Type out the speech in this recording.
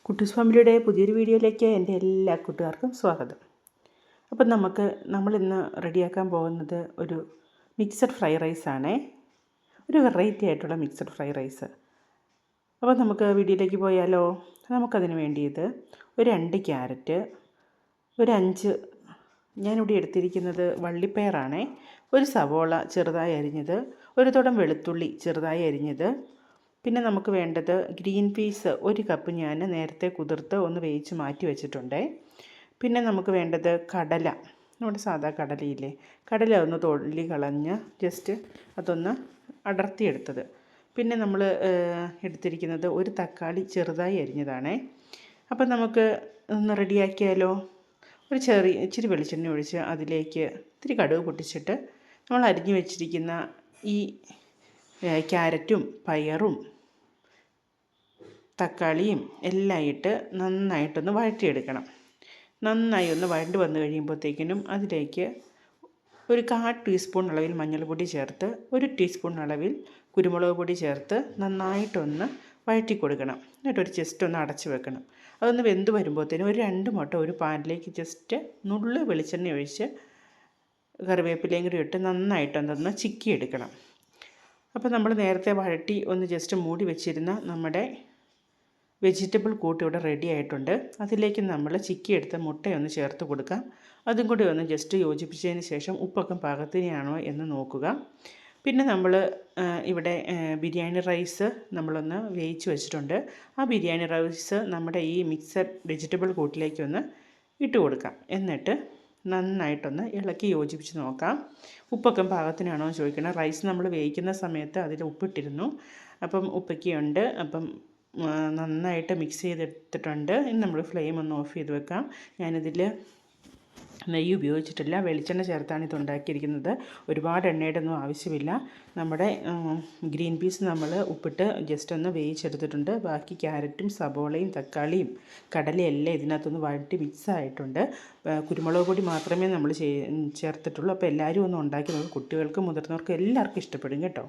കുട്ടൂസ് ഫാമിലിയുടെ പുതിയൊരു വീഡിയോയിലേക്ക് എൻ്റെ എല്ലാ കൂട്ടുകാർക്കും സ്വാഗതം. അപ്പം നമ്മളിന്ന് റെഡിയാക്കാൻ പോകുന്നത് ഒരു മിക്സഡ് ഫ്രൈ റൈസാണേ. ഒരു വെറൈറ്റി ആയിട്ടുള്ള മിക്സഡ് ഫ്രൈ റൈസ്. അപ്പോൾ നമുക്ക് വീഡിയോയിലേക്ക് പോയാലോ. നമുക്കതിന് വേണ്ടിയത് ഒരു 2 ക്യാരറ്റ്, ഒരു 5 ഞാനിവിടെ എടുത്തിരിക്കുന്നത് വള്ളിപ്പയറാണേ, ഒരു സവോള ചെറുതായി അരിഞ്ഞത്, ഒരു തുടം വെളുത്തുള്ളി ചെറുതായി അരിഞ്ഞത്, പിന്നെ നമുക്ക് വേണ്ടത് ഗ്രീൻ പീസ് 1 കപ്പ് ഞാൻ നേരത്തെ കുതിർത്ത് ഒന്ന് വേവിച്ച് മാറ്റി വെച്ചിട്ടുണ്ട്. പിന്നെ നമുക്ക് വേണ്ടത് കടല, നമ്മുടെ സാധാ കടലയില്ലേ, കടല ഒന്ന് തൊലി കളഞ്ഞ് ജസ്റ്റ് അതൊന്ന് അടർത്തിയെടുത്തത്. പിന്നെ നമ്മൾ എടുത്തിരിക്കുന്നത് ഒരു തക്കാളി ചെറുതായി അരിഞ്ഞതാണേ. അപ്പം നമുക്ക് ഒന്ന് റെഡിയാക്കിയാലോ. ഇച്ചിരി വെളിച്ചെണ്ണ ഒഴിച്ച് അതിലേക്ക് ഇത്തിരി കടുക് പൊട്ടിച്ചിട്ട് നമ്മൾ അരിഞ്ഞു വെച്ചിരിക്കുന്ന ഈ ക്യാരറ്റും പയറും തക്കാളിയും എല്ലാം ഇട്ട് നന്നായിട്ടൊന്ന് വഴറ്റിയെടുക്കണം. നന്നായി ഒന്ന് വഴണ്ട് വന്നു കഴിയുമ്പോഴത്തേക്കിനും അതിലേക്ക് ഒരു 1/4 ടീസ്പൂൺ അളവിൽ മഞ്ഞൾപ്പൊടി ചേർത്ത് 1 ടീസ്പൂൺ അളവിൽ കുരുമുളക് പൊടി ചേർത്ത് നന്നായിട്ടൊന്ന് വഴറ്റി കൊടുക്കണം. എന്നിട്ടൊരു ജസ്റ്റ് ഒന്ന് അടച്ച് വെക്കണം. അതൊന്ന് വെന്ത് വരുമ്പോഴത്തേനും ഒരു 2 മുട്ട ഒരു പാനിലേക്ക് ജസ്റ്റ് നുള്ള് വെളിച്ചെണ്ണ ഒഴിച്ച് കറിവേപ്പിലയും കൂടി ഇട്ട് നന്നായിട്ടൊന്ന് ചിക്കിയെടുക്കണം. അപ്പോൾ നമ്മൾ നേരത്തെ വഴറ്റി ഒന്ന് ജസ്റ്റ് മൂടി വെച്ചിരുന്ന നമ്മുടെ വെജിറ്റബിൾ കൂട്ട് ഇവിടെ റെഡി ആയിട്ടുണ്ട്. അതിലേക്ക് നമ്മൾ ചിക്കിയെടുത്ത മുട്ടയൊന്ന് ചേർത്ത് കൊടുക്കാം. അതും കൂടി ഒന്ന് ജസ്റ്റ് യോജിപ്പിച്ചതിന് ശേഷം ഉപ്പൊക്കെ പാകത്തിനാണോ എന്ന് നോക്കുക. പിന്നെ നമ്മൾ ഇവിടെ ബിരിയാണി റൈസ് നമ്മളൊന്ന് വേവിച്ച് വെച്ചിട്ടുണ്ട്. ആ ബിരിയാണി റൈസ് നമ്മുടെ ഈ മിക്സഡ് വെജിറ്റബിൾ കൂട്ടിലേക്കൊന്ന് ഇട്ട് കൊടുക്കാം. എന്നിട്ട് നന്നായിട്ടൊന്ന് ഇളക്കി യോജിപ്പിച്ച് നോക്കാം. ഉപ്പൊക്കെ പാകത്തിനാണോ എന്ന് ചോദിക്കണം. റൈസ് നമ്മൾ വേവിക്കുന്ന സമയത്ത് അതിൽ ഉപ്പിട്ടിരുന്നു, അപ്പം ഉപ്പൊക്കെ ഉണ്ട്. അപ്പം നന്നായിട്ട് മിക്സ് ചെയ്തെടുത്തിട്ടുണ്ട്. ഇനി നമ്മൾ ഫ്ലെയിം ഒന്ന് ഓഫ് ചെയ്ത് വെക്കാം. ഞാനിതിൽ നെയ്യ് ഉപയോഗിച്ചിട്ടില്ല, വെളിച്ചെണ്ണ ചേർത്താണ് ഇത് ഉണ്ടാക്കിയിരിക്കുന്നത്. ഒരുപാട് എണ്ണയുടെ ഒന്നും ആവശ്യമില്ല. നമ്മുടെ ഗ്രീൻ പീസ് നമ്മൾ ഉപ്പിട്ട് ജസ്റ്റ് ഒന്ന് വേവിച്ചെടുത്തിട്ടുണ്ട്. ബാക്കി ക്യാരറ്റും സബോളയും തക്കാളിയും കടലയും എല്ലാം ഇതിനകത്തൊന്ന് വഴറ്റി മിക്സ് ആയിട്ടുണ്ട്. കുരുമുളക് പൊടി മാത്രമേ നമ്മൾ ചേർത്തിട്ടുള്ളൂ. അപ്പോൾ എല്ലാവരും ഒന്ന് ഉണ്ടാക്കി നോക്കും. കുട്ടികൾക്കും മുതിർന്നവർക്കും എല്ലാവർക്കും ഇഷ്ടപ്പെടും കേട്ടോ.